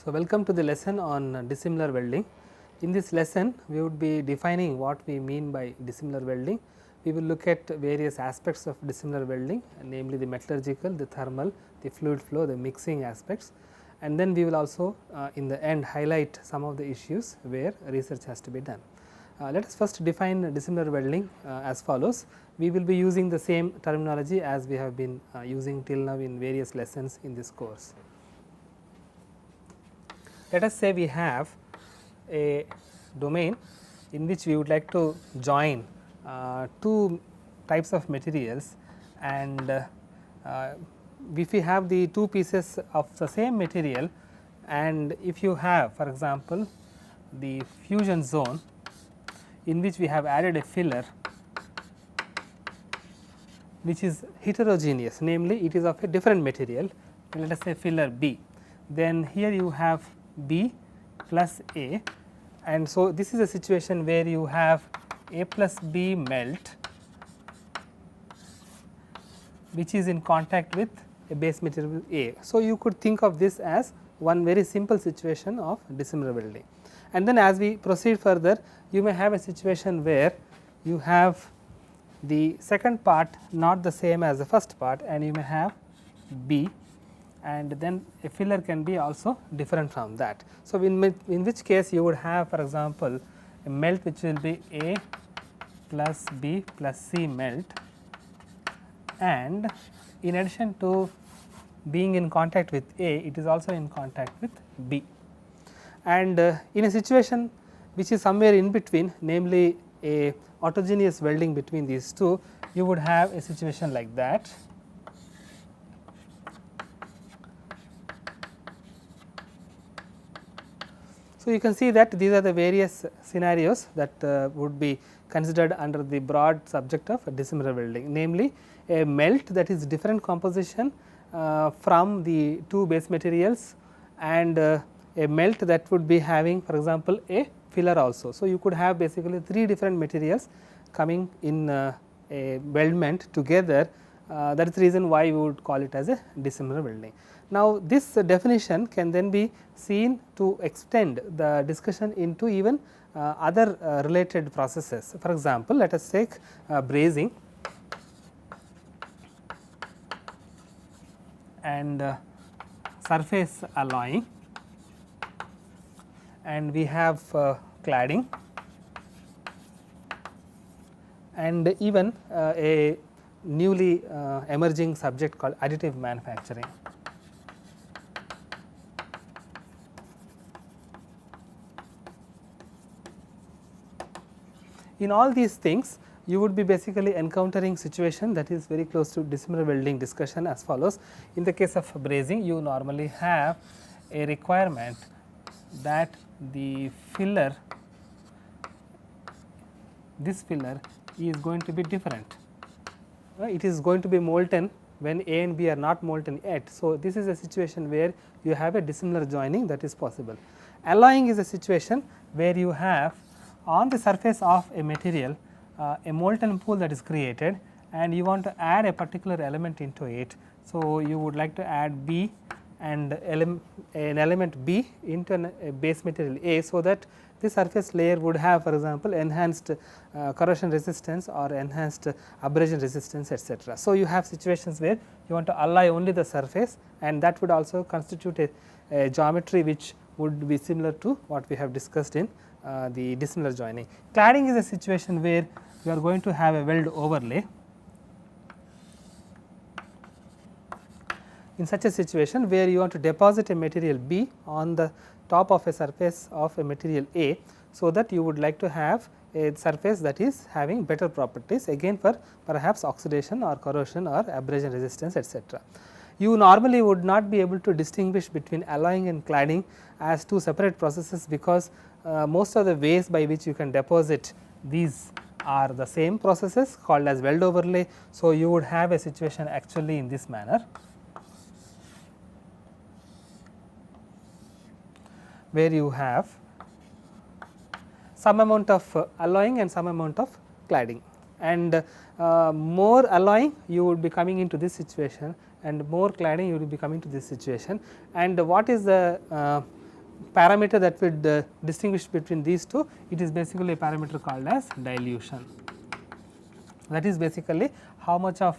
So, welcome to the lesson on dissimilar welding. In this lesson, we would be defining what we mean by dissimilar welding. We will look at various aspects of dissimilar welding, namely the metallurgical, the thermal, the fluid flow, the mixing aspects, and then we will also in the end highlight some of the issues where research has to be done. Let us first define dissimilar welding as follows. We will be using the same terminology as we have been using till now in various lessons in this course. Let us say we have a domain in which we would like to join two types of materials, and if we have the two pieces of the same material, and if you have, for example, the fusion zone in which we have added a filler which is heterogeneous, namely it is of a different material, let us say filler B, then here you have B plus A, and so this is a situation where you have A plus B melt which is in contact with a base material A. So, you could think of this as one very simple situation of dissimilar welding, and then as we proceed further, you may have a situation where you have the second part not the same as the first part, and you may have B, and then a filler can be also different from that. So, in which case you would have, for example, a melt which will be A plus B plus C melt, and in addition to being in contact with A, it is also in contact with B, and in a situation which is somewhere in between, namely a autogeneous welding between these two, you would have a situation like that. So, you can see that these are the various scenarios that would be considered under the broad subject of dissimilar welding, namely a melt that is different composition from the two base materials, and a melt that would be having, for example, a filler also. So, you could have basically three different materials coming in a weldment together. That is the reason why we would call it as a dissimilar welding. Now, this definition can then be seen to extend the discussion into even other related processes. For example, let us take brazing and surface alloying, and we have cladding, and even a newly emerging subject called additive manufacturing. In all these things, you would be basically encountering situation that is very close to dissimilar welding discussion as follows. In the case of brazing, you normally have a requirement that the filler, this filler is going to be different. It is going to be molten when A and B are not molten yet. So, this is a situation where you have a dissimilar joining that is possible. Alloying is a situation where you have on the surface of a material a molten pool that is created, and you want to add a particular element into it. So, you would like to add B and an element B into a base material A, so that the surface layer would have, for example, enhanced corrosion resistance or enhanced abrasion resistance, etc. So, you have situations where you want to alloy only the surface, and that would also constitute a geometry which would be similar to what we have discussed in the dissimilar joining. Cladding is a situation where you are going to have a weld overlay. In such a situation where you want to deposit a material B on the top of a surface of a material A, so that you would like to have a surface that is having better properties, again for perhaps oxidation or corrosion or abrasion resistance, etc. You normally would not be able to distinguish between alloying and cladding as two separate processes, because most of the ways by which you can deposit these are the same processes called as weld overlay. So, you would have a situation actually in this manner, where you have some amount of alloying and some amount of cladding, and more alloying you would be coming into this situation, and more cladding you will be coming to this situation. And what is the parameter that would distinguish between these two, it is basically a parameter called as dilution. That is basically how much of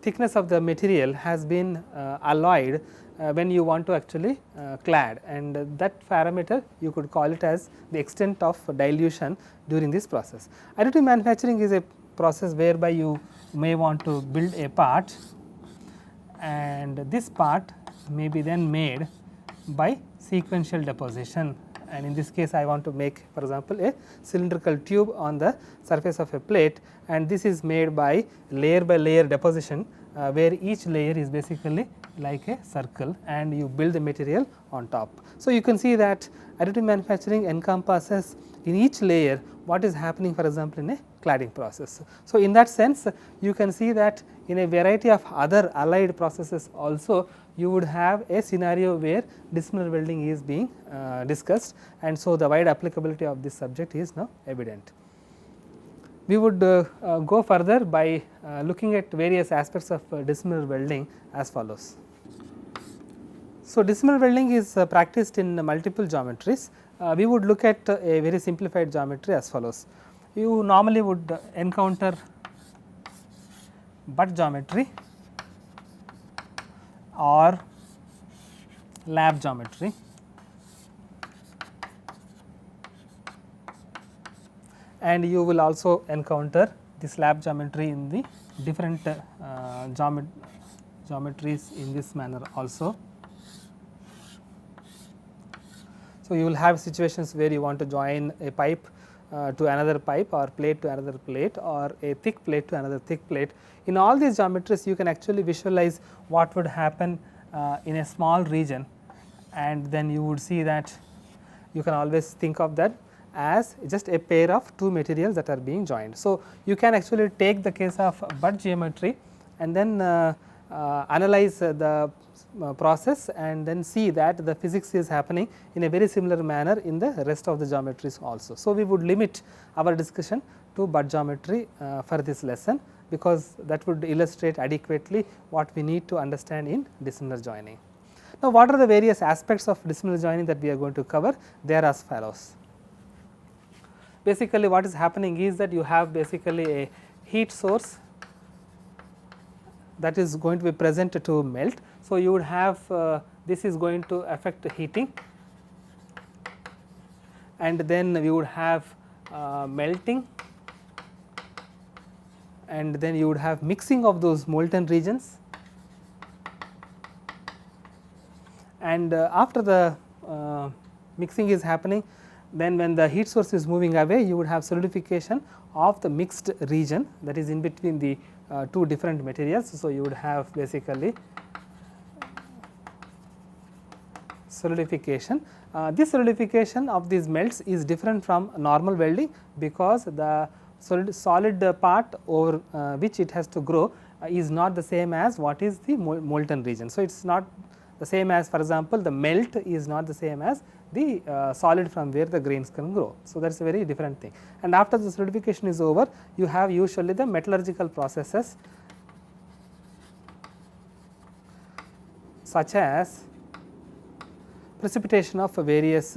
thickness of the material has been alloyed when you want to actually clad, and that parameter you could call it as the extent of dilution during this process. Additive manufacturing is a process whereby you may want to build a part, and this part may be then made by sequential deposition, and in this case I want to make, for example, a cylindrical tube on the surface of a plate, and this is made by layer deposition, where each layer is basically like a circle and you build the material on top. So, you can see that additive manufacturing encompasses in each layer what is happening, for example, in a cladding process. So, in that sense you can see that in a variety of other allied processes also you would have a scenario where dissimilar welding is being discussed, and so the wide applicability of this subject is now evident. We would go further by looking at various aspects of dissimilar welding as follows. So, dissimilar welding is practiced in multiple geometries. We would look at a very simplified geometry as follows. You normally would encounter butt geometry or lab geometry. And you will also encounter the slab geometry in the different geometries in this manner also. So, you will have situations where you want to join a pipe to another pipe, or plate to another plate, or a thick plate to another thick plate. In all these geometries you can actually visualize what would happen in a small region, and then you would see that you can always think of that as just a pair of two materials that are being joined. So, you can actually take the case of butt geometry and then analyze the process and then see that the physics is happening in a very similar manner in the rest of the geometries also. So, we would limit our discussion to butt geometry for this lesson, because that would illustrate adequately what we need to understand in dissimilar joining. Now, what are the various aspects of dissimilar joining that we are going to cover? They are as follows. Basically, what is happening is that you have basically a heat source that is going to be present to melt. So, you would have this is going to affect heating, and then we would have melting, and then you would have mixing of those molten regions, and after the mixing is happening, then when the heat source is moving away, you would have solidification of the mixed region that is in between the two different materials. So, you would have basically solidification. This solidification of these melts is different from normal welding, because the solid part over which it has to grow is not the same as what is the molten region. So, it is not the same as, for example, the melt is not the same as the solid from where the grains can grow. So, that is a very different thing, and after the solidification is over, you have usually the metallurgical processes such as precipitation of various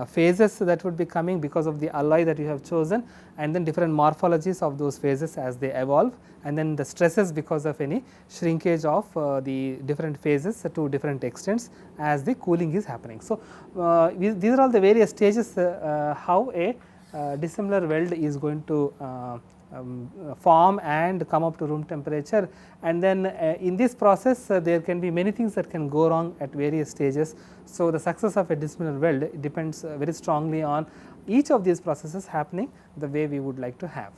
phases that would be coming because of the alloy that you have chosen, and then different morphologies of those phases as they evolve, and then the stresses because of any shrinkage of the different phases to different extents as the cooling is happening. So, these are all the various stages how a dissimilar weld is going to form and come up to room temperature, and then in this process there can be many things that can go wrong at various stages. So, the success of a dissimilar weld depends very strongly on each of these processes happening the way we would like to have.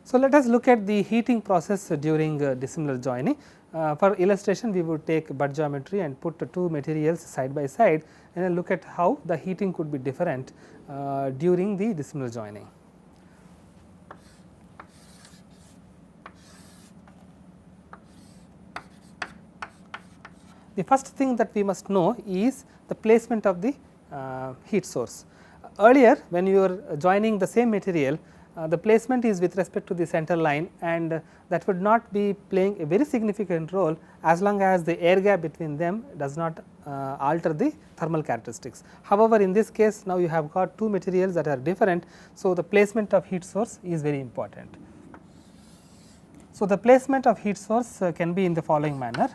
So, let us look at the heating process during dissimilar joining. For illustration, we would take butt geometry and put two materials side by side, and then look at how the heating could be different during the dissimilar joining. the first thing that we must know is the placement of the heat source. Earlier when you are joining the same material, the placement is with respect to the center line, and that would not be playing a very significant role as long as the air gap between them does not alter the thermal characteristics. However, in this case now you have got two materials that are different. So, the placement of heat source is very important. So, the placement of heat source can be in the following manner.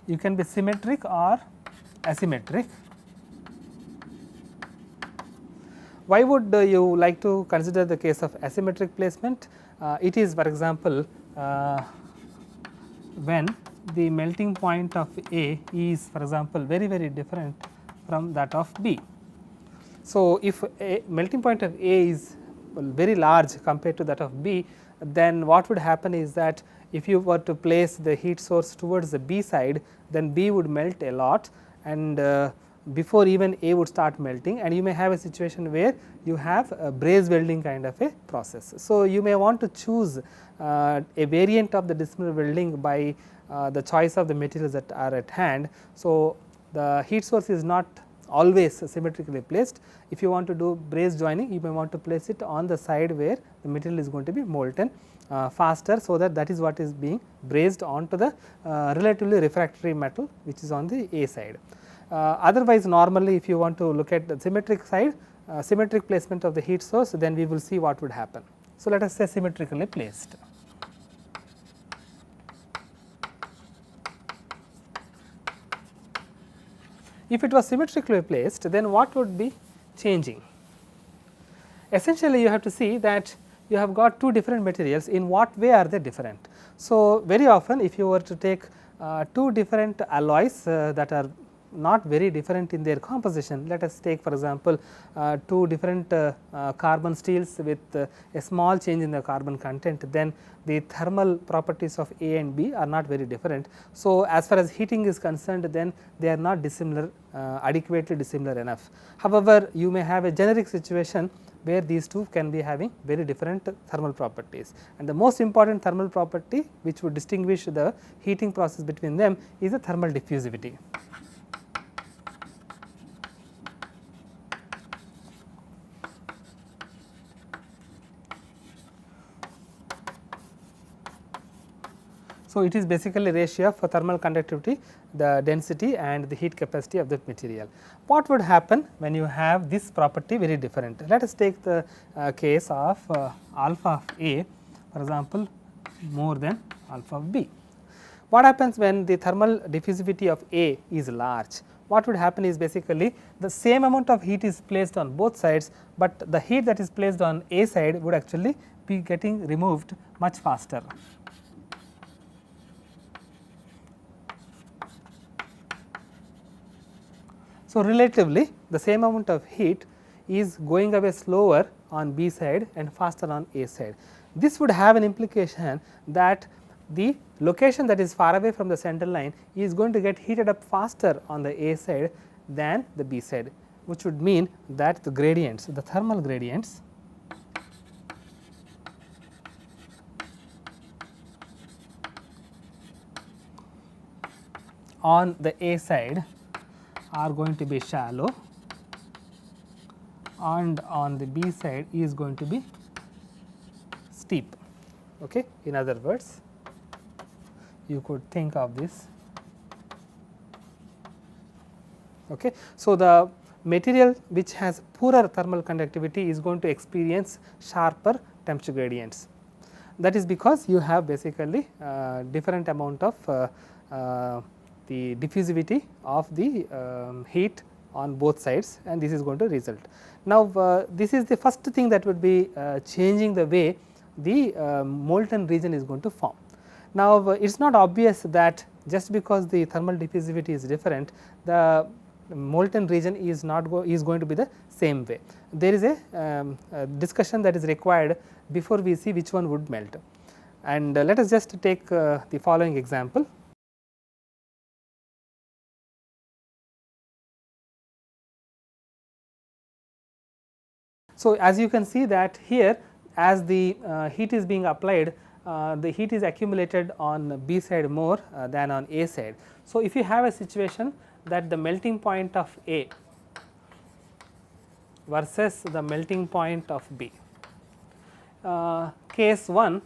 You can be symmetric or asymmetric. Why would you like to consider the case of asymmetric placement? It is, for example, when the melting point of A is, for example, very different from that of B. So, if a melting point of A is very large compared to that of B, then what would happen is that if you were to place the heat source towards the B side, then B would melt a lot, and before even A would start melting, and you may have a situation where you have a braze welding kind of a process. So, you may want to choose a variant of the dissimilar welding by the choice of the materials that are at hand. So, the heat source is not always symmetrically placed. If you want to do braze joining, you may want to place it on the side where the material is going to be molten faster, so that is what is being brazed onto the relatively refractory metal which is on the A side. Otherwise, normally if you want to look at the symmetric side, symmetric placement of the heat source, then we will see what would happen. So, let us say symmetrically placed. If it was symmetrically placed, then what would be changing? Essentially, you have to see that you have got two different materials. In what way are they different? So, very often if you were to take two different alloys that are not very different in their composition, let us take for example, two different carbon steels with a small change in the carbon content, then the thermal properties of A and B are not very different. So, as far as heating is concerned, then they are not dissimilar, adequately dissimilar enough. However, you may have a generic situation where these two can be having very different thermal properties, and the most important thermal property which would distinguish the heating process between them is the thermal diffusivity. So, it is basically ratio of thermal conductivity, the density and the heat capacity of the material. What would happen when you have this property very different? Let us take the case of alpha of A, for example, more than alpha of B. What happens when the thermal diffusivity of A is large? What would happen is basically the same amount of heat is placed on both sides, but the heat that is placed on A side would actually be getting removed much faster. So, relatively the same amount of heat is going away slower on B side and faster on A side. This would have an implication that the location that is far away from the center line is going to get heated up faster on the A side than the B side, which would mean that the gradients, the thermal gradients on the A side are going to be shallow, and on the B side is going to be steep. Okay. In other words, you could think of this. Okay. So, the material which has poorer thermal conductivity is going to experience sharper temperature gradients. That is because you have basically different amount of the diffusivity of the heat on both sides, and this is going to result. Now, this is the first thing that would be changing the way the molten region is going to form. Now, it is not obvious that just because the thermal diffusivity is different, the molten region is going to be the same way. There is a discussion that is required before we see which one would melt, and let us just take the following example. So, as you can see that here as the heat is being applied, the heat is accumulated on B side more than on A side. So, if you have a situation that the melting point of A versus the melting point of B, case 1,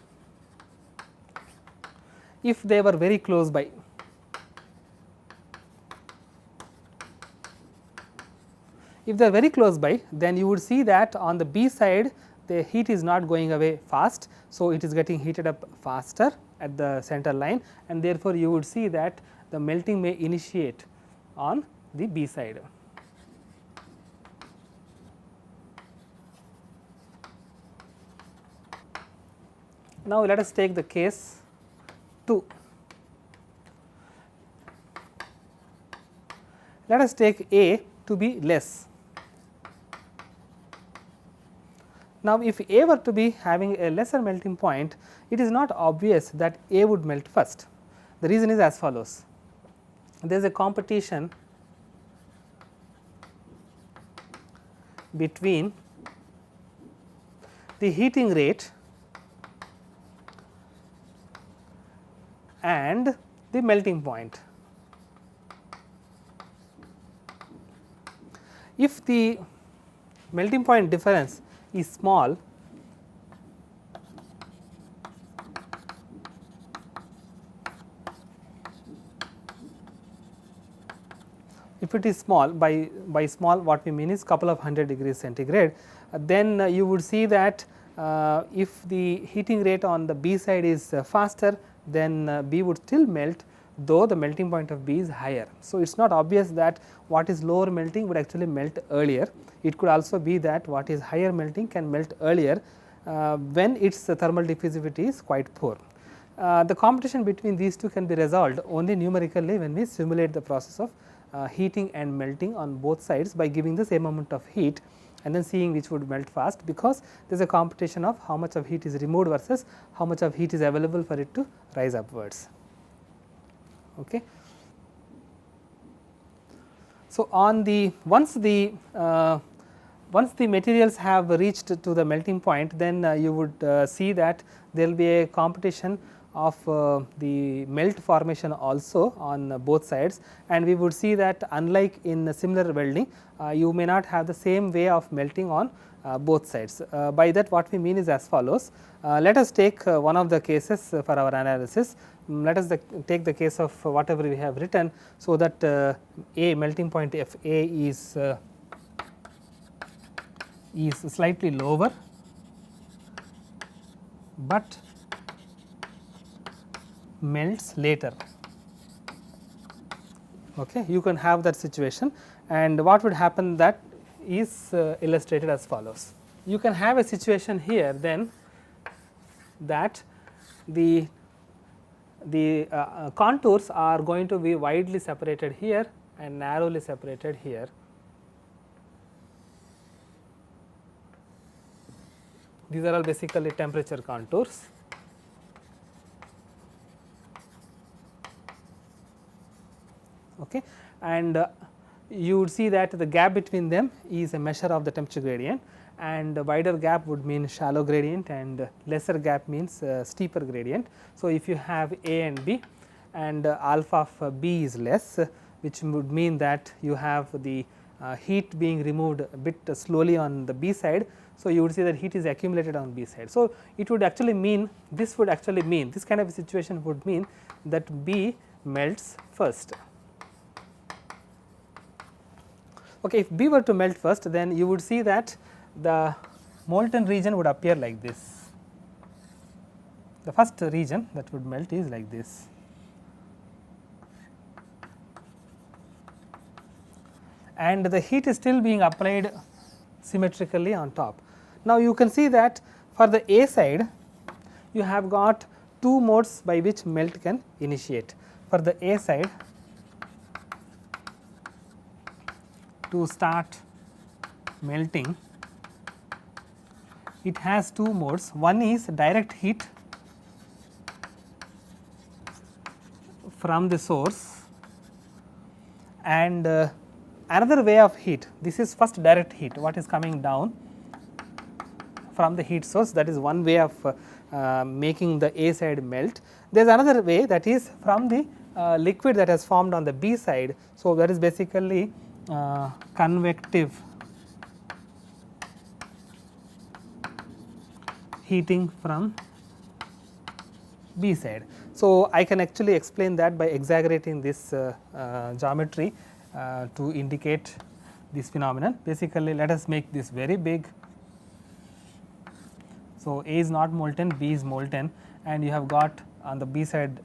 if they were very close by, if they are very close by, then you would see that on the B side the heat is not going away fast. So, it is getting heated up faster at the center line, and therefore, you would see that the melting may initiate on the B side. Now, let us take the case 2. Let us take A to be less. Now, if A were to be having a lesser melting point, it is not obvious that A would melt first. The reason is as follows: there is a competition between the heating rate and the melting point. If the melting point difference is small, if it is small, by small what we mean is couple of 100 degrees centigrade, then you would see that if the heating rate on the B side is faster, then B would still melt, though the melting point of B is higher. So, it is not obvious that what is lower melting would actually melt earlier. It could also be that what is higher melting can melt earlier when its thermal diffusivity is quite poor. The competition between these two can be resolved only numerically when we simulate the process of heating and melting on both sides by giving the same amount of heat and then seeing which would melt fast, because there is a competition of how much of heat is removed versus how much of heat is available for it to rise upwards. Okay. So, on the once the materials have reached to the melting point, then you would see that there will be a competition of the melt formation also on both sides, and we would see that unlike in similar welding, you may not have the same way of melting on both sides. By that what we mean is as follows: let us take one of the cases for our analysis. Let us take the case of whatever we have written, so that A melting point F A is slightly lower, but melts later. Okay. You can have that situation, and what would happen, that is illustrated as follows. You can have a situation here then that the contours are going to be widely separated here and narrowly separated here. These are all basically temperature contours. Okay. And you would see that the gap between them is a measure of the temperature gradient, and the wider gap would mean shallow gradient and lesser gap means steeper gradient. So, if you have A and B and alpha of B is less, which would mean that you have the heat being removed a bit slowly on the B side. So, you would see that heat is accumulated on B side. So, it would actually mean, this would actually mean, this kind of a situation would mean that B melts first. Okay, if B were to melt first, then you would see that the molten region would appear like this. The first region that would melt is like this. And the heat is still being applied symmetrically on top. Now, you can see that for the A side, you have got two modes by which melt can initiate. For the A side, to start melting, it has two modes. One is direct heat from the source, and another way of heat. This is first direct heat, what is coming down from the heat source. That is one way of making the A side melt. There is another way, that is from the liquid that has formed on the B side. So, that is basically convective heating from B side. So, I can actually explain that by exaggerating this geometry to indicate this phenomenon. Basically, let us make this very big. So, A is not molten, B is molten, and you have got on the B side.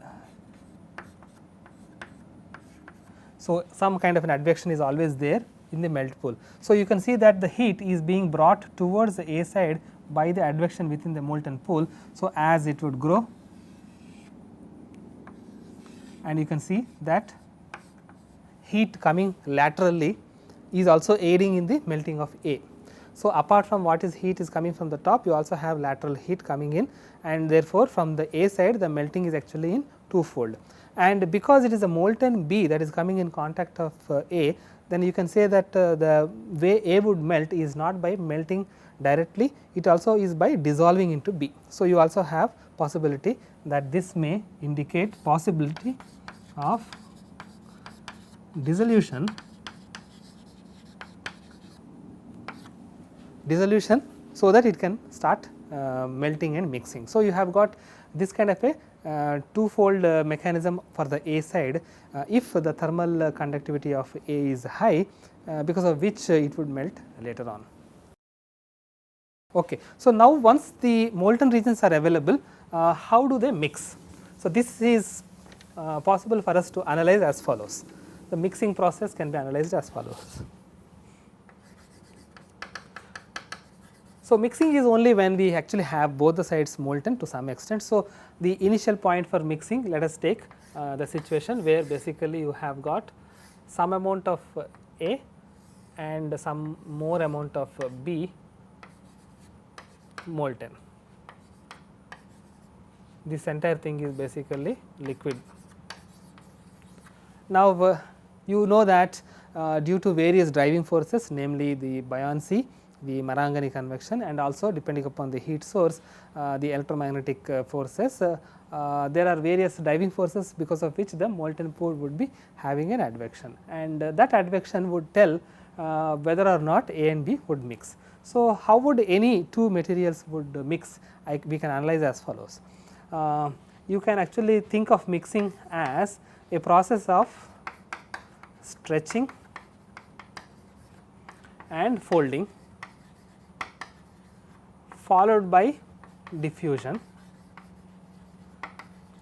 So, some kind of an advection is always there in the melt pool. So, you can see that the heat is being brought towards the A side by the advection within the molten pool. So, as it would grow, and you can see that heat coming laterally is also aiding in the melting of A. So, apart from what is heat is coming from the top, you also have lateral heat coming in, and therefore, from the A side the melting is actually in twofold. And because it is a molten B that is coming in contact of A, then you can say that the way A would melt is not by melting directly, it also is by dissolving into B. So, you also have possibility that this may indicate possibility of dissolution so that it can start melting and mixing. So, you have got this kind of a twofold mechanism for the A side if the thermal conductivity of A is high, because of which it would melt later on. Okay. So, now once the molten regions are available, how do they mix? So, this is possible for us to analyze as follows. The mixing process can be analyzed as follows. So, mixing is only when we actually have both the sides molten to some extent. So, the initial point for mixing, let us take the situation where basically you have got some amount of A and some more amount of B molten. This entire thing is basically liquid. Now, you know that due to various driving forces, namely the buoyancy, the Marangoni convection, and also depending upon the heat source, the electromagnetic forces, there are various driving forces because of which the molten pool would be having an advection, and that advection would tell whether or not A and B would mix. So, how would any two materials would mix? We can analyze as follows. You can actually think of mixing as a process of stretching and folding followed by diffusion.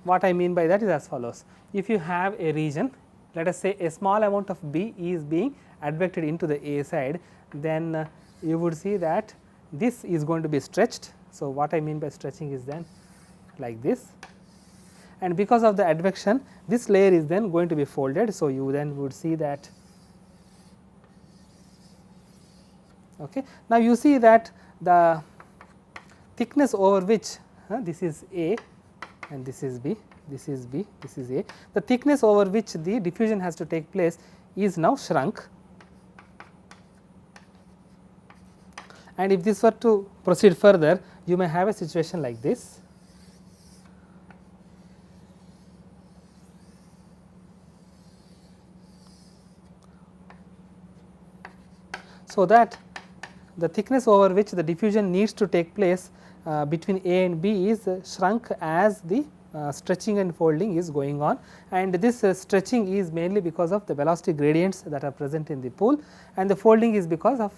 What I mean by that is as follows. If you have a region, let us say a small amount of B is being advected into the A side, then you would see that this is going to be stretched. So, what I mean by stretching is then like this, and because of the advection this layer is then going to be folded. So, you then would see that. Okay. Now, you see that the thickness over which this is A and this is B, this is B, this is A, the thickness over which the diffusion has to take place is now shrunk, and if this were to proceed further, you may have a situation like this. So, that the thickness over which the diffusion needs to take place between A and B is shrunk as the stretching and folding is going on, and this stretching is mainly because of the velocity gradients that are present in the pool, and the folding is because of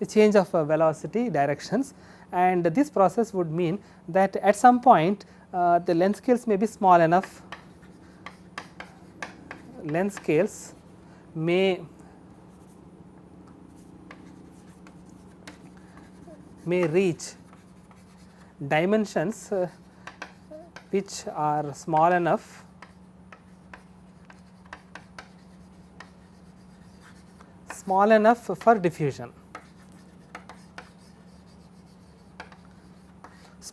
the change of velocity directions, and this process would mean that at some point the length scales may be small enough, length scales may reach dimensions which are small enough for diffusion.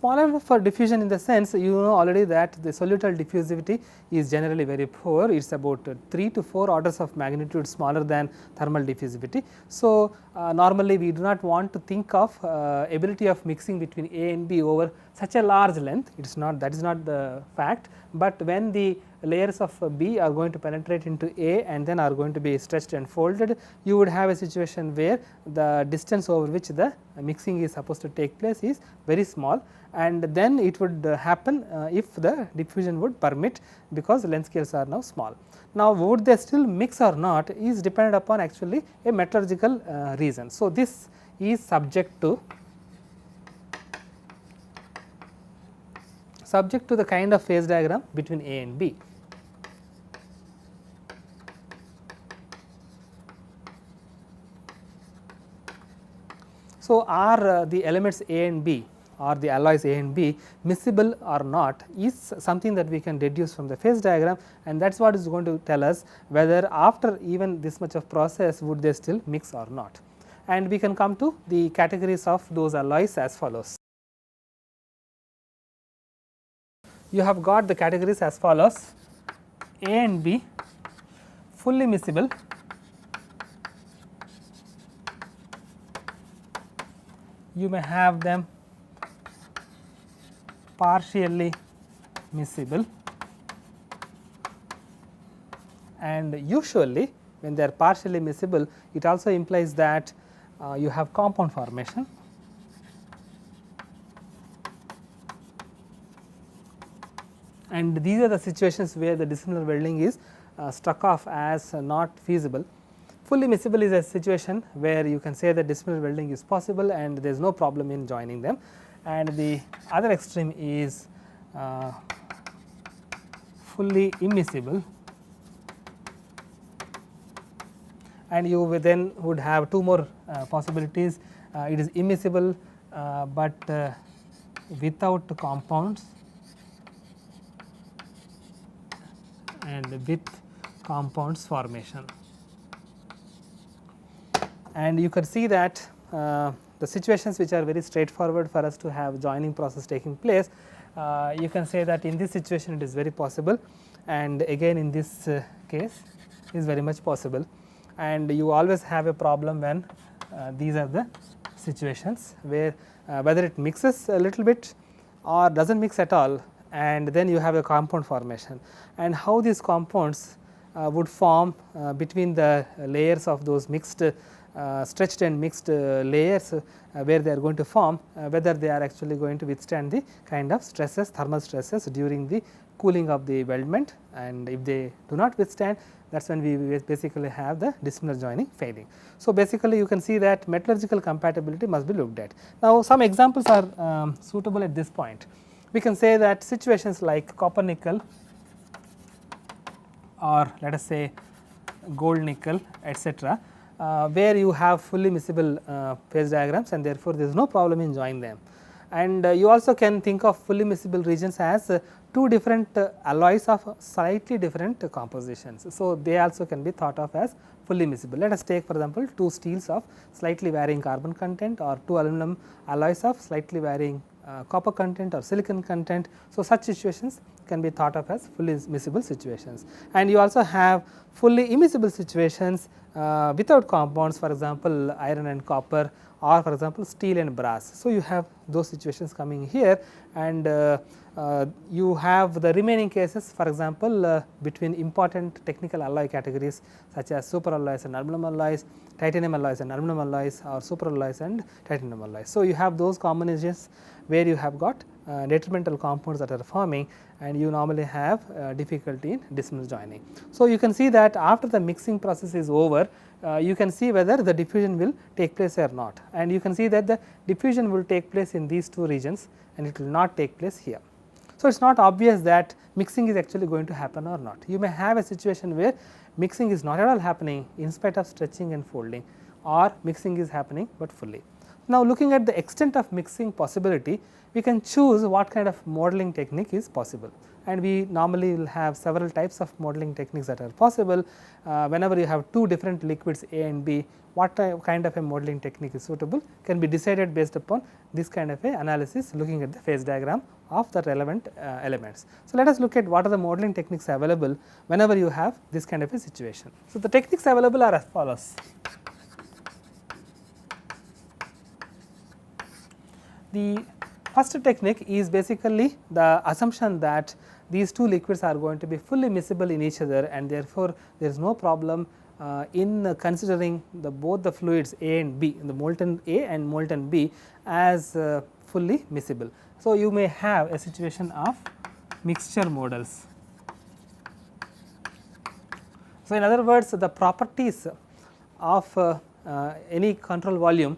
small enough for diffusion in the sense you know already that the solutal diffusivity is generally very poor, it is about 3 to 4 orders of magnitude smaller than thermal diffusivity. So, normally we do not want to think of ability of mixing between A and B over such a large length, it is not, that is not the fact, but when the layers of B are going to penetrate into A and then are going to be stretched and folded, you would have a situation where the distance over which the mixing is supposed to take place is very small, and then it would happen if the diffusion would permit, because the length scales are now small. Now, would they still mix or not is dependent upon actually a metallurgical reason. So, this is subject to the kind of phase diagram between A and B. So, are the elements A and B or the alloys A and B miscible or not is something that we can deduce from the phase diagram, and that is what is going to tell us whether after even this much of process would they still mix or not. And we can come to the categories of those alloys as follows. You have got the categories as follows: A and B fully miscible, you may have them partially miscible, and usually when they are partially miscible it also implies that you have compound formation. And these are the situations where the dissimilar welding is struck off as not feasible. Fully miscible is a situation where you can say that dissimilar welding is possible and there is no problem in joining them, and the other extreme is fully immiscible, and you then would have two more possibilities. It is immiscible but without compounds and with compounds formation. And you can see that the situations which are very straightforward for us to have joining process taking place, you can say that in this situation it is very possible, and again in this case is very much possible, and you always have a problem when these are the situations where whether it mixes a little bit or does not mix at all, and then you have a compound formation, and how these compounds would form between the layers of those mixed stretched and mixed layers where they are going to form, whether they are actually going to withstand the kind of stresses, thermal stresses during the cooling of the weldment, and if they do not withstand, that is when we basically have the dissimilar joining failing. So, basically you can see that metallurgical compatibility must be looked at. Now, some examples are suitable at this point. We can say that situations like copper nickel or let us say gold nickel etc., where you have fully miscible phase diagrams, and therefore, there is no problem in joining them. And you also can think of fully miscible regions as two different alloys of slightly different compositions. So, they also can be thought of as fully miscible. Let us take for example, two steels of slightly varying carbon content or two aluminum alloys of slightly varying copper content or silicon content. So, such situations can be thought of as fully miscible situations, and you also have fully immiscible situations without compounds, for example, iron and copper, or for example, steel and brass. So, you have those situations coming here, and you have the remaining cases, for example, between important technical alloy categories such as superalloys and aluminum alloys, titanium alloys and aluminum alloys, or superalloys and titanium alloys. So, you have those combinations where you have got detrimental compounds that are forming, and you normally have difficulty in dissimilar joining. So, you can see that after the mixing process is over, you can see whether the diffusion will take place or not, and you can see that the diffusion will take place in these two regions and it will not take place here. So, it is not obvious that mixing is actually going to happen or not. You may have a situation where mixing is not at all happening in spite of stretching and folding, or mixing is happening but fully. Now, looking at the extent of mixing possibility, we can choose what kind of modeling technique is possible, and we normally will have several types of modeling techniques that are possible. Whenever you have two different liquids A and B, what kind of a modeling technique is suitable can be decided based upon this kind of a analysis, looking at the phase diagram of the relevant elements. So, let us look at what are the modeling techniques available whenever you have this kind of a situation. So, the techniques available are as follows. The first technique is basically the assumption that these two liquids are going to be fully miscible in each other, and therefore, there is no problem in considering both the fluids A and B, the molten A and molten B, as fully miscible. So, you may have a situation of mixture models. So, in other words, the properties of any control volume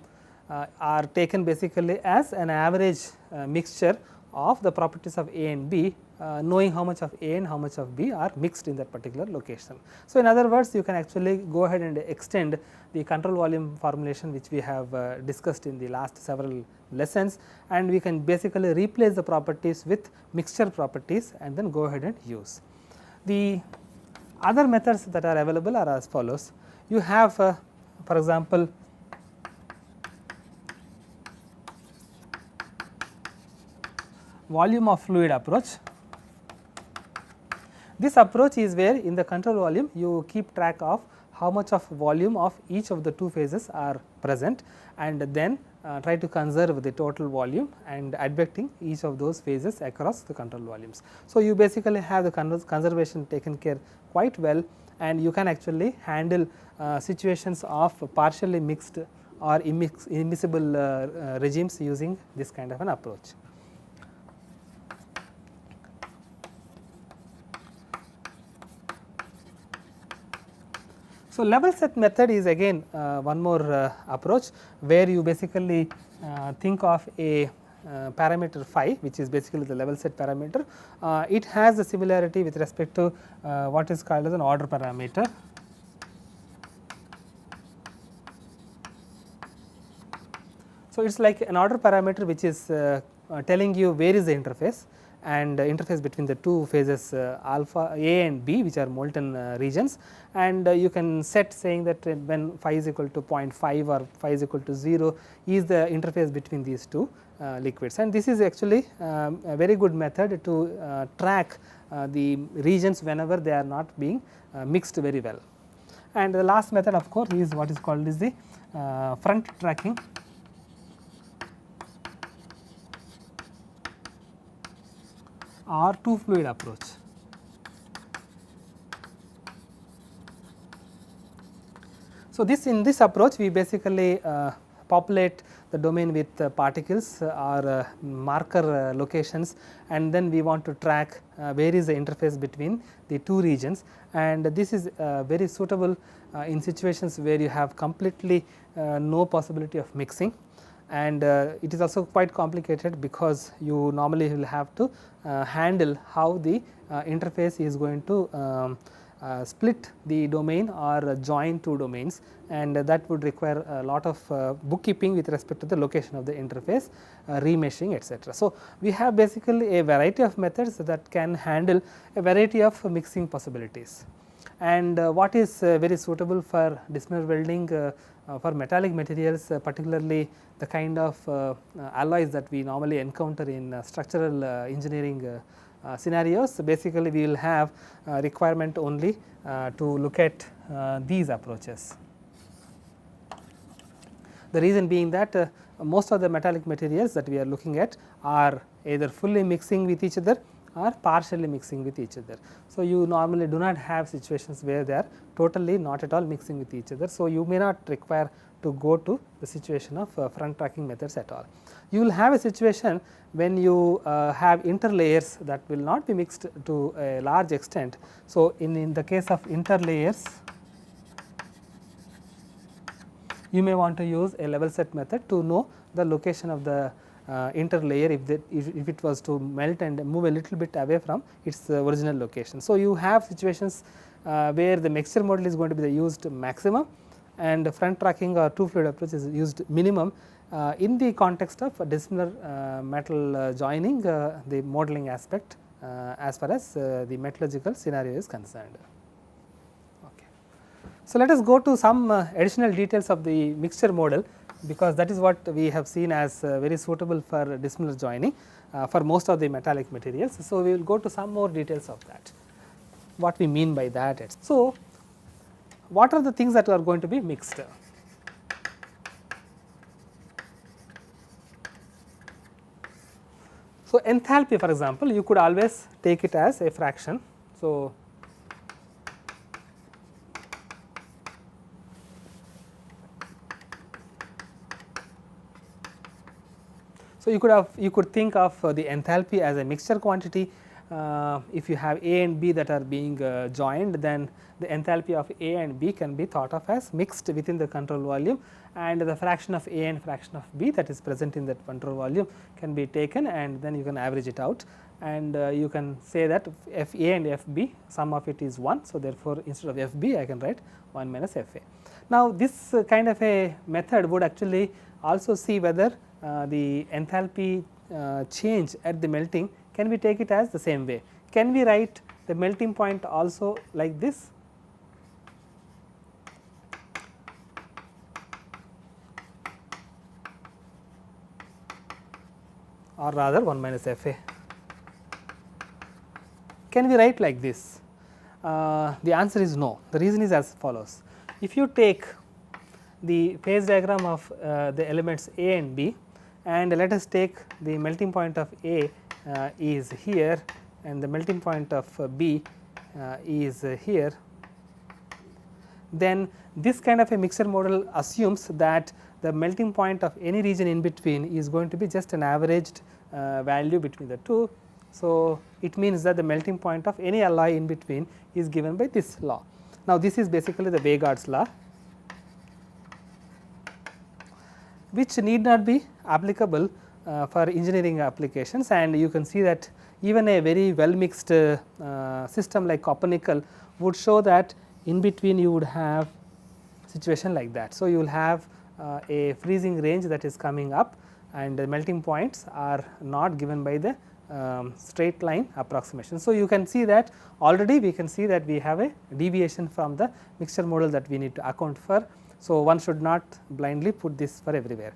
are taken basically as an average mixture of the properties of A and B, knowing how much of A and how much of B are mixed in that particular location. So, in other words, you can actually go ahead and extend the control volume formulation, which we have discussed in the last several lessons, and we can basically replace the properties with mixture properties and then go ahead and use. The other methods that are available are as follows. You have for example, volume of fluid approach. This approach is where in the control volume you keep track of how much of volume of each of the two phases are present, and then try to conserve the total volume and advecting each of those phases across the control volumes. So, you basically have the conservation taken care quite well, and you can actually handle situations of partially mixed or immiscible regimes using this kind of an approach. So, level set method is again one more approach, where you basically think of a parameter phi, which is basically the level set parameter. It has a similarity with respect to what is called as an order parameter. So, it is like an order parameter which is telling you where is the interface, and interface between the two phases alpha A and B, which are molten regions, and you can set saying that when phi is equal to 0.5 or phi is equal to 0 is the interface between these two liquids, and this is actually a very good method to track the regions whenever they are not being mixed very well. And the last method, of course, is what is called is the front tracking. Or two fluid approach. So, in this approach we basically populate the domain with particles or marker locations, and then we want to track where is the interface between the two regions, and this is very suitable in situations where you have completely no possibility of mixing. And it is also quite complicated because you normally will have to handle how the interface is going to split the domain or join two domains, and that would require a lot of bookkeeping with respect to the location of the interface, remeshing, etc. So, we have basically a variety of methods that can handle a variety of mixing possibilities, and what is very suitable for dissimilar welding for metallic materials, particularly the kind of alloys that we normally encounter in structural engineering scenarios. So, basically we will have requirement only to look at these approaches. The reason being that most of the metallic materials that we are looking at are either fully mixing with each other or partially mixing with each other. So, you normally do not have situations where they are totally not at all mixing with each other. So, you may not require to go to the situation of front tracking methods at all. You will have a situation when you have interlayers that will not be mixed to a large extent. So, in the case of interlayers, you may want to use a level set method to know the location of the interlayer if it was to melt and move a little bit away from its original location. So, you have situations where the mixture model is going to be the used maximum, and front tracking or two fluid approach is used minimum, in the context of dissimilar metal joining, the modeling aspect as far as the metallurgical scenario is concerned. Okay. So, let us go to some additional details of the mixture model, because that is what we have seen as very suitable for dissimilar joining for most of the metallic materials. So, we will go to some more details of that, what we mean by that. So, what are the things that are going to be mixed? So, enthalpy, for example, you could always take it as a fraction. So, you could think of the enthalpy as a mixture quantity. If you have A and B that are being joined, then the enthalpy of A and B can be thought of as mixed within the control volume, and the fraction of A and fraction of B that is present in that control volume can be taken, and then you can average it out, and you can say that F A and F B, sum of it is 1. So, therefore, instead of F B I can write 1 minus F A. Now, this kind of a method would actually also see whether the enthalpy change at the melting, can we take it as the same way? Can we write the melting point also like this? Or rather 1 minus F A. Can we write like this? The answer is no. The reason is as follows. If you take the phase diagram of the elements A and B, and let us take the melting point of A is here and the melting point of B is here, then this kind of a mixture model assumes that the melting point of any region in between is going to be just an averaged value between the two. So, it means that the melting point of any alloy in between is given by this law. Now, this is basically the Weygard's law, which need not be applicable for engineering applications, and you can see that even a very well mixed system like copper nickel would show that in between you would have situation like that. So, you will have a freezing range that is coming up, and the melting points are not given by the straight line approximation. So, you can see that already we can see that we have a deviation from the mixture model that we need to account for. So, one should not blindly put this for everywhere.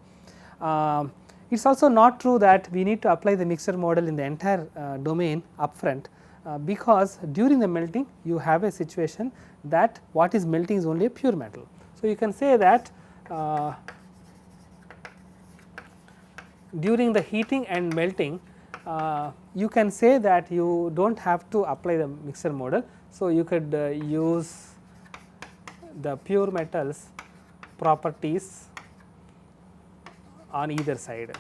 It is also not true that we need to apply the mixture model in the entire domain upfront, because during the melting you have a situation that what is melting is only a pure metal. So, you can say that during the heating and melting you can say that you do not have to apply the mixture model. So, you could use the pure metals properties on either side,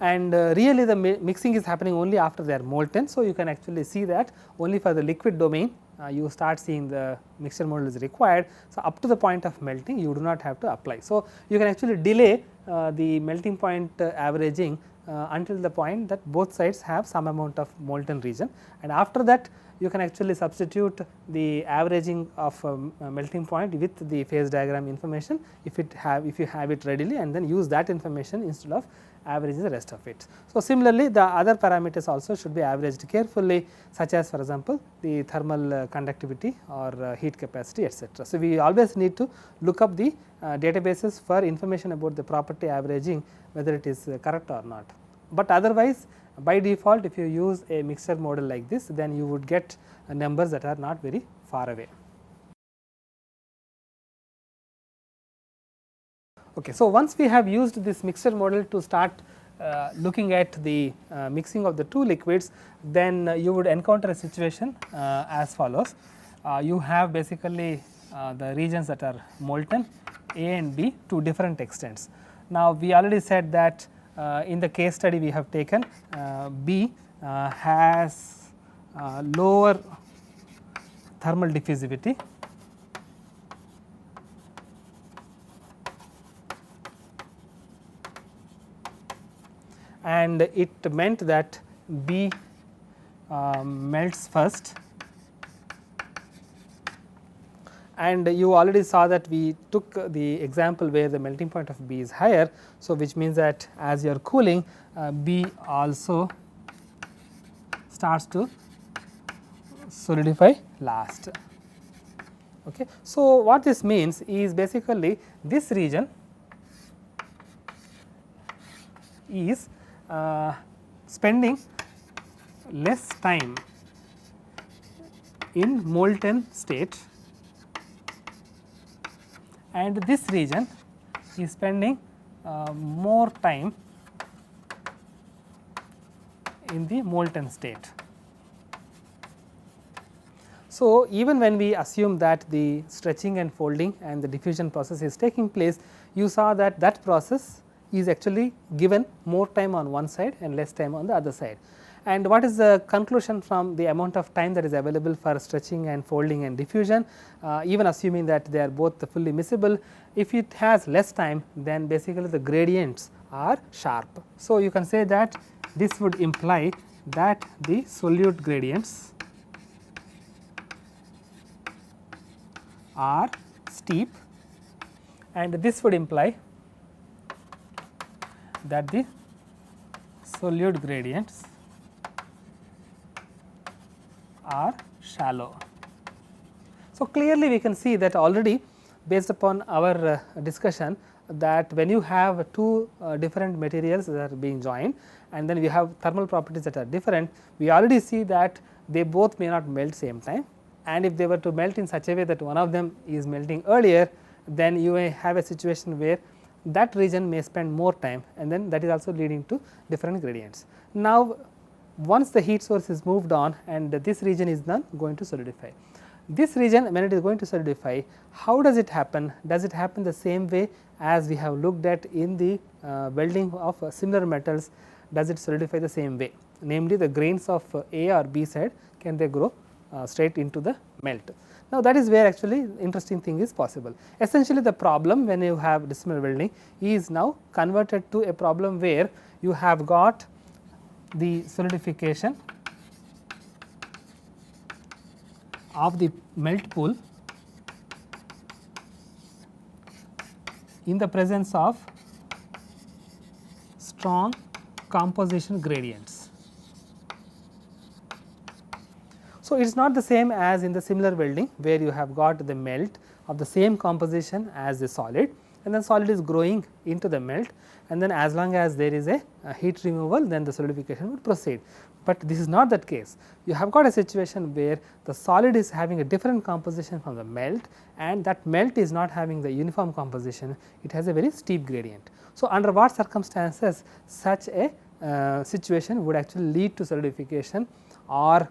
and really the mixing is happening only after they are molten. So, you can actually see that only for the liquid domain you start seeing the mixture model is required. So, up to the point of melting you do not have to apply. So, you can actually delay the melting point averaging until the point that both sides have some amount of molten region, and after that you can actually substitute the averaging of melting point with the phase diagram information if you have it readily, and then use that information instead of averaging the rest of it. So, similarly the other parameters also should be averaged carefully, such as for example the thermal conductivity or heat capacity, etc. So, we always need to look up the databases for information about the property averaging, whether it is correct or not. But otherwise, by default if you use a mixture model like this, then you would get numbers that are not very far away. Okay, so, once we have used this mixture model to start looking at the mixing of the two liquids, then you would encounter a situation as follows. You have basically the regions that are molten A and B to different extents. Now, we already said that in the case study we have taken, B has lower thermal diffusivity, and it meant that B melts first, and you already saw that we took the example where the melting point of B is higher. So, which means that as you are cooling, B also starts to solidify last. Okay. So, what this means is basically this region is spending less time in molten state, and this region is spending more time in the molten state. So, even when we assume that the stretching and folding and the diffusion process is taking place, you saw that that process is actually given more time on one side and less time on the other side. And what is the conclusion from the amount of time that is available for stretching and folding and diffusion, even assuming that they are both fully miscible? If it has less time, then basically the gradients are sharp. So, you can say that this would imply that the solute gradients are steep, and this would imply that the solute gradients are shallow. So, clearly we can see that already based upon our discussion, that when you have two different materials that are being joined and then we have thermal properties that are different, we already see that they both may not melt same time, and if they were to melt in such a way that one of them is melting earlier, then you may have a situation where that region may spend more time, and then that is also leading to different gradients. Now, once the heat source is moved on and this region is not going to solidify. This region, when it is going to solidify, how does it happen? Does it happen the same way as we have looked at in the welding of similar metals? Does it solidify the same way? Namely, the grains of A or B side, can they grow straight into the melt? Now, that is where actually interesting thing is possible. Essentially, the problem when you have dissimilar welding is now converted to a problem where you have got the solidification of the melt pool in the presence of strong composition gradients. So, it is not the same as in the similar welding, where you have got the melt of the same composition as the solid, and then solid is growing into the melt, and then as long as there is a heat removal, then the solidification would proceed. But this is not that case. You have got a situation where the solid is having a different composition from the melt, and that melt is not having the uniform composition, it has a very steep gradient. So, under what circumstances such a situation would actually lead to solidification, or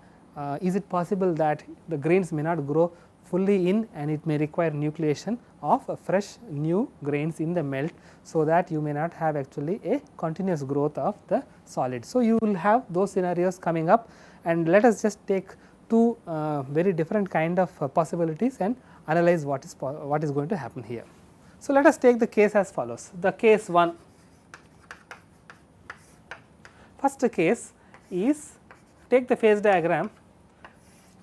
is it possible that the grains may not grow fully in and it may require nucleation of fresh new grains in the melt, so that you may not have actually a continuous growth of the solid. So, you will have those scenarios coming up, and let us just take two very different kind of possibilities and analyze what is going to happen here. So, let us take the case as follows. The case 1, first case is take the phase diagram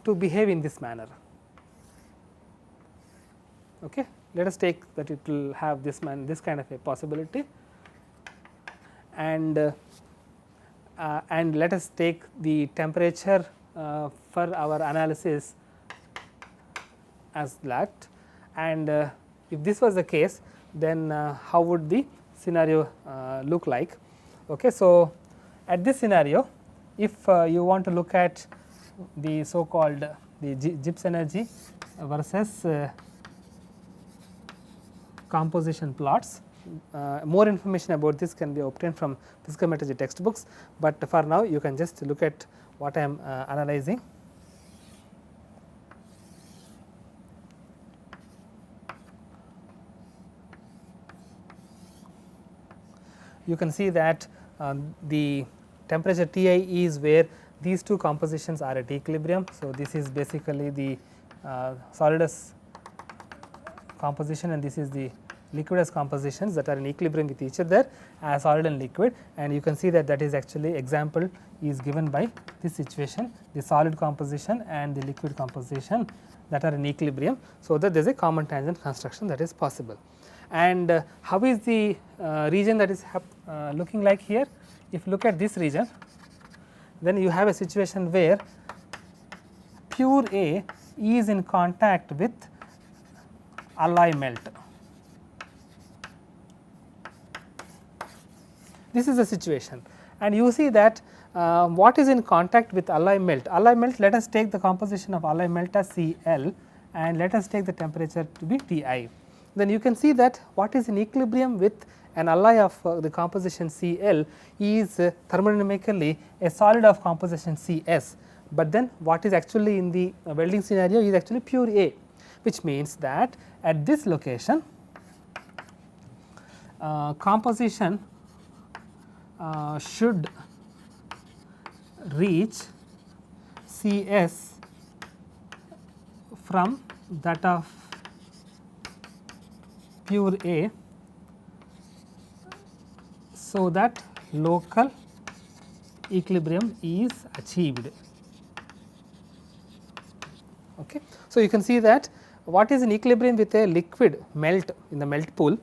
to behave in this manner. Okay. Let us take that it will have this kind of a possibility, and let us take the temperature for our analysis as that, and if this was the case, then how would the scenario look like? Okay. So, at this scenario, if you want to look at the so called the Gibbs energy versus composition plots, more information about this can be obtained from physical metallurgy textbooks, but for now you can just look at what I am analyzing. You can see that the temperature Ti is where these two compositions are at equilibrium. So, this is basically the solidus composition, and this is the liquidous compositions that are in equilibrium with each other as solid and liquid, and you can see that that is actually example is given by this situation, the solid composition and the liquid composition that are in equilibrium. So, that there is a common tangent construction that is possible. And how is the region that is looking like here? If you look at this region, then you have a situation where pure A is in contact with alloy melt. This is the situation, and you see that what is in contact with alloy melt? Alloy melt, let us take the composition of alloy melt as Cl, and let us take the temperature to be Ti. Then you can see that what is in equilibrium with an alloy of the composition Cl is thermodynamically a solid of composition Cs, but then what is actually in the welding scenario is actually pure A, which means that at this location composition should reach Cs from that of pure A, so that local equilibrium is achieved. Okay. So, you can see that what is in equilibrium with a liquid melt in the melt pool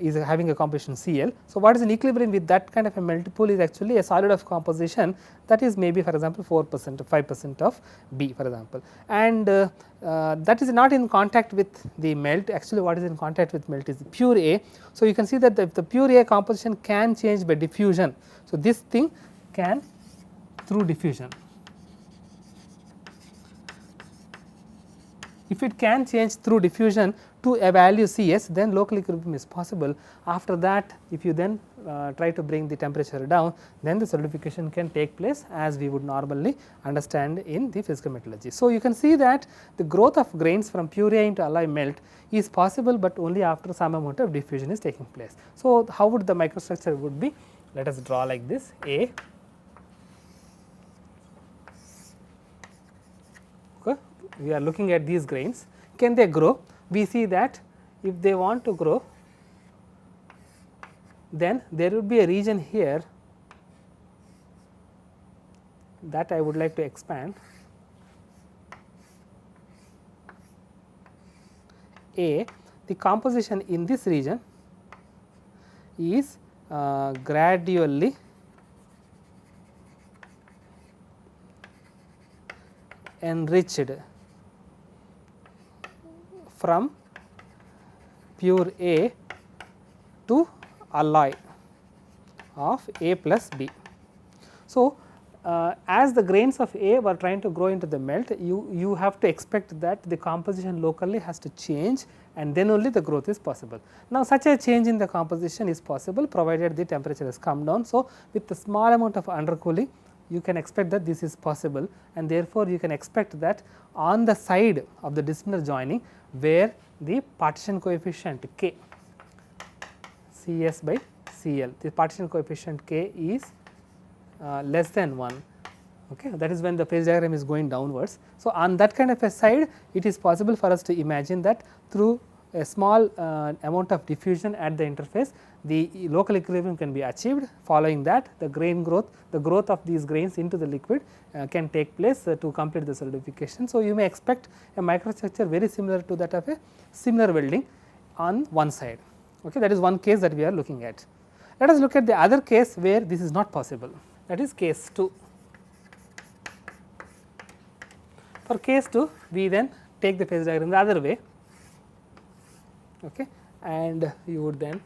is having a composition Cl. So, what is in equilibrium with that kind of a melt pool is actually a solid of composition that is maybe for example 4% or 5% of B for example, and that is not in contact with the melt. Actually, what is in contact with melt is the pure A. So, you can see that the pure A composition can change by diffusion. So, this thing can through diffusion. If it can change through diffusion to a value Cs, then local equilibrium is possible. After that, if you then try to bring the temperature down, then the solidification can take place as we would normally understand in the physical metallurgy. So, you can see that the growth of grains from pure A into alloy melt is possible, but only after some amount of diffusion is taking place. So, how would the microstructure would be? Let us draw like this: A, okay, we are looking at these grains. Can they grow? We see that if they want to grow, then there would be a region here that I would like to expand. A, the composition in this region is gradually enriched from pure A to alloy of A plus B. So, as the grains of A were trying to grow into the melt, you have to expect that the composition locally has to change, and then only the growth is possible. Now, such a change in the composition is possible provided the temperature has come down. So, with a small amount of undercooling, you can expect that this is possible, and therefore, you can expect that on the side of the dissimilar joining where the partition coefficient K, Cs by Cl, the partition coefficient K is less than 1, okay, that is when the phase diagram is going downwards. So, on that kind of a side, it is possible for us to imagine that through a small amount of diffusion at the interface, the local equilibrium can be achieved. Following that, the grain growth, the growth of these grains into the liquid can take place to complete the solidification. So, you may expect a microstructure very similar to that of a similar welding on one side. Okay, that is one case that we are looking at. Let us look at the other case where this is not possible, that is case 2. For case 2, we then take the phase diagram the other way, okay, and you would then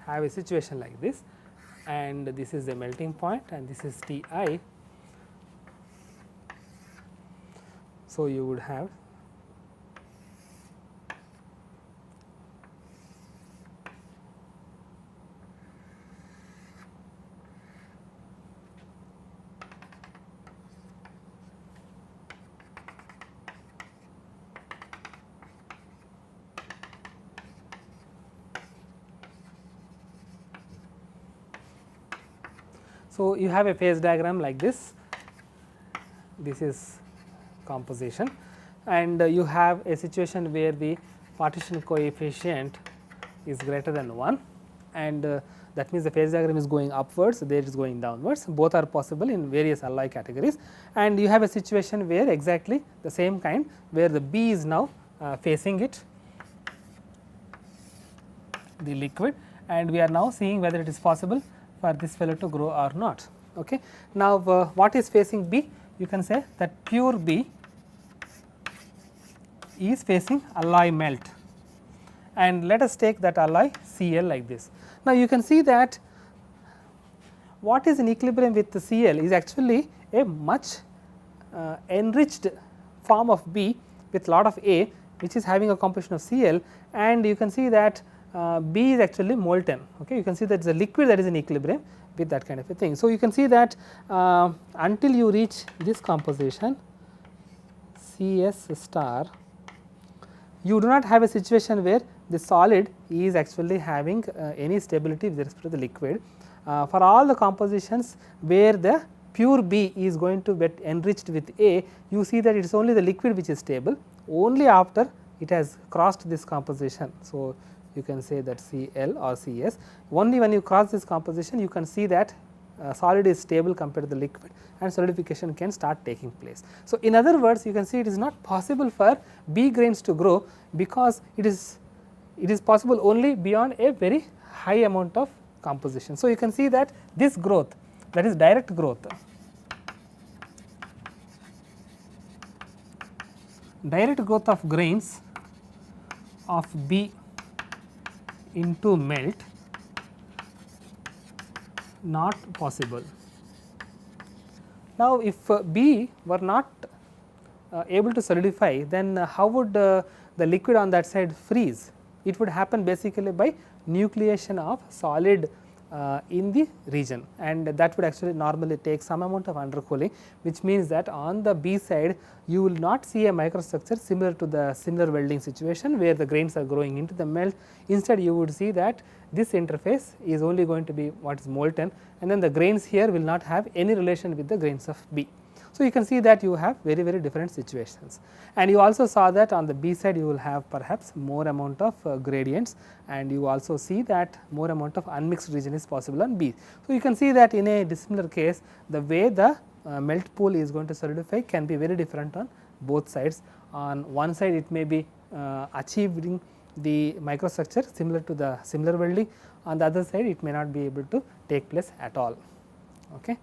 have a situation like this, and this is the melting point and this is Ti. So, you would have So, you have a phase diagram like this, this is composition, and you have a situation where the partition coefficient is greater than 1, and that means the phase diagram is going upwards, there it is going downwards, both are possible in various alloy categories. And you have a situation where exactly the same kind, where the B is now facing it, the liquid, and we are now seeing whether it is possible for this fellow to grow or not. Okay. Now, what is facing B? You can say that pure B is facing alloy melt, and let us take that alloy Cl like this. Now, you can see that what is in equilibrium with the Cl is actually a much enriched form of B with lot of A, which is having a composition of Cl, and you can see that B is actually molten. Okay. You can see that it is a liquid that is in equilibrium with that kind of a thing. So, you can see that until you reach this composition Cs star, you do not have a situation where the solid is actually having any stability with respect to the liquid. For all the compositions where the pure B is going to get enriched with A, you see that it is only the liquid which is stable, only after it has crossed this composition. So, you can say that Cl or Cs, only when you cross this composition you can see that solid is stable compared to the liquid, and solidification can start taking place. So, in other words, you can see it is not possible for B grains to grow, because it is possible only beyond a very high amount of composition. So, you can see that this growth, that is direct growth, of grains of B into melt, not possible. Now, if B were not able to solidify, then how would the liquid on that side freeze? It would happen basically by nucleation of solid in the region, and that would actually normally take some amount of undercooling, which means that on the B side you will not see a microstructure similar to the similar welding situation where the grains are growing into the melt. Instead, you would see that this interface is only going to be what is molten, and then the grains here will not have any relation with the grains of B. So, you can see that you have very different situations, and you also saw that on the B side you will have perhaps more amount of gradients, and you also see that more amount of unmixed region is possible on B. So, you can see that in a dissimilar case, the way the melt pool is going to solidify can be very different on both sides. On one side it may be achieving the microstructure similar to the similar welding, on the other side it may not be able to take place at all. Okay.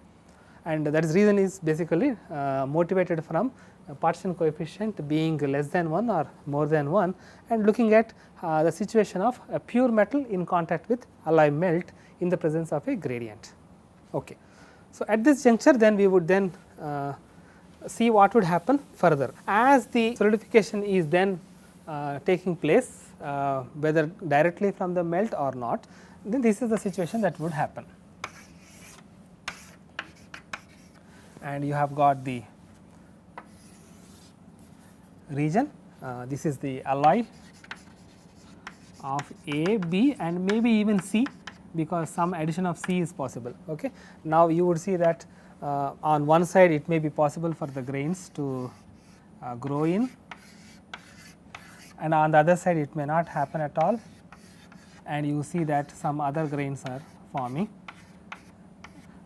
And that is reason is basically motivated from partition coefficient being less than 1 or more than 1, and looking at the situation of a pure metal in contact with alloy melt in the presence of a gradient. Okay. So, at this juncture then we would then see what would happen further. As the solidification is then taking place, whether directly from the melt or not, then this is the situation that would happen. And you have got the region, this is the alloy of A, B, and maybe even C, because some addition of C is possible. Okay. Now, you would see that on one side it may be possible for the grains to grow in, and on the other side it may not happen at all, and you see that some other grains are forming.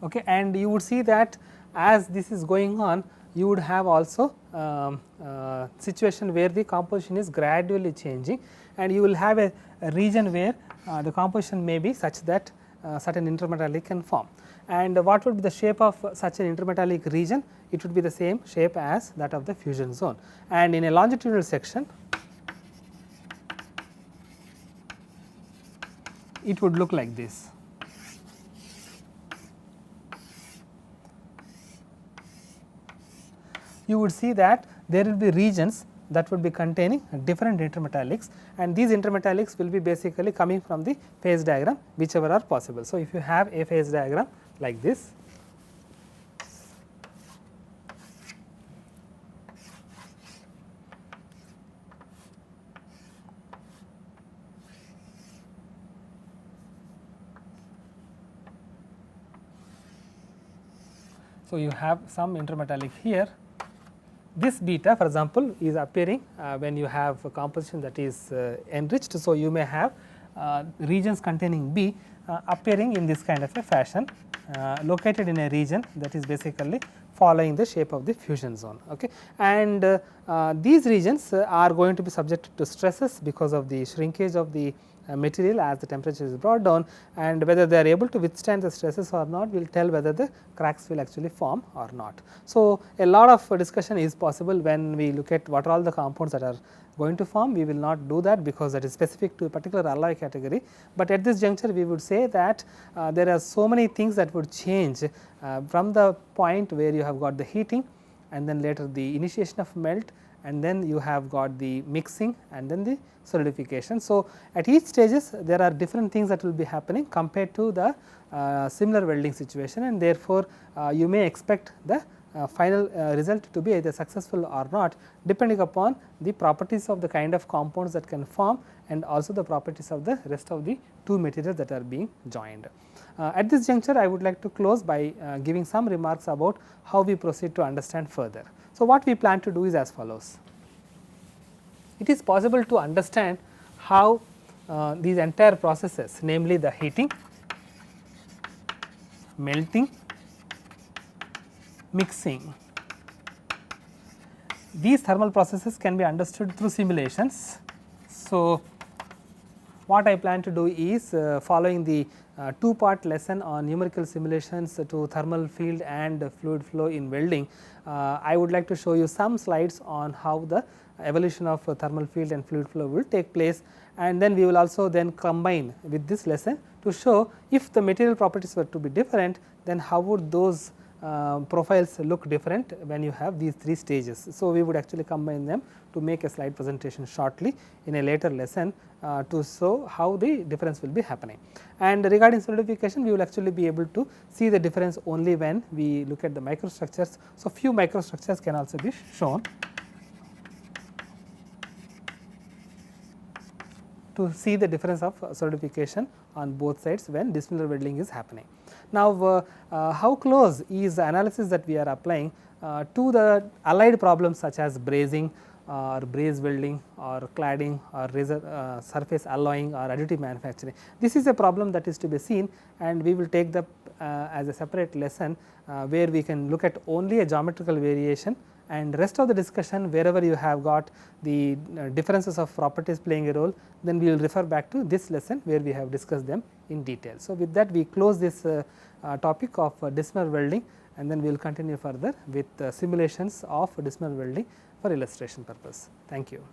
Okay. And you would see that as this is going on, you would have also situation where the composition is gradually changing, and you will have a region where the composition may be such that certain intermetallic can form. And what would be the shape of such an intermetallic region? It would be the same shape as that of the fusion zone, and in a longitudinal section it would look like this. You would see that there will be regions that would be containing different intermetallics, and these intermetallics will be basically coming from the phase diagram whichever are possible. So, if you have a phase diagram like this, so you have some intermetallic here. This beta, for example, is appearing when you have a composition that is enriched. So, you may have regions containing B appearing in this kind of a fashion, located in a region that is basically following the shape of the fusion zone. Okay. And these regions are going to be subjected to stresses because of the shrinkage of the material as the temperature is brought down, and whether they are able to withstand the stresses or not will tell whether the cracks will actually form or not. So, a lot of discussion is possible when we look at what are all the compounds that are going to form. We will not do that because that is specific to a particular alloy category, but at this juncture we would say that there are so many things that would change from the point where you have got the heating, and then later the initiation of melt, and then you have got the mixing, and then the solidification. So, at each stages there are different things that will be happening compared to the similar welding situation, and therefore, you may expect the final result to be either successful or not, depending upon the properties of the kind of compounds that can form, and also the properties of the rest of the two materials that are being joined. At this juncture, I would like to close by giving some remarks about how we proceed to understand further. So, what we plan to do is as follows. It is possible to understand how these entire processes, namely the heating, melting, mixing, these thermal processes can be understood through simulations. So, what I plan to do is following the two-part lesson on numerical simulations to thermal field and fluid flow in welding, I would like to show you some slides on how the evolution of thermal field and fluid flow will take place, and then we will also then combine with this lesson to show if the material properties were to be different, then how would those profiles look different when you have these three stages. So, we would actually combine them to make a slide presentation shortly in a later lesson to show how the difference will be happening. And regarding solidification, we will actually be able to see the difference only when we look at the microstructures. So, few microstructures can also be shown to see the difference of solidification on both sides when dissimilar welding is happening. Now, how close is the analysis that we are applying to the allied problems such as brazing or braze welding or cladding or surface alloying or additive manufacturing. This is a problem that is to be seen, and we will take the as a separate lesson where we can look at only a geometrical variation, and rest of the discussion wherever you have got the differences of properties playing a role, then we will refer back to this lesson where we have discussed them in detail. So, with that we close this topic of dissimilar welding, and then we will continue further with simulations of dissimilar welding for illustration purpose. Thank you.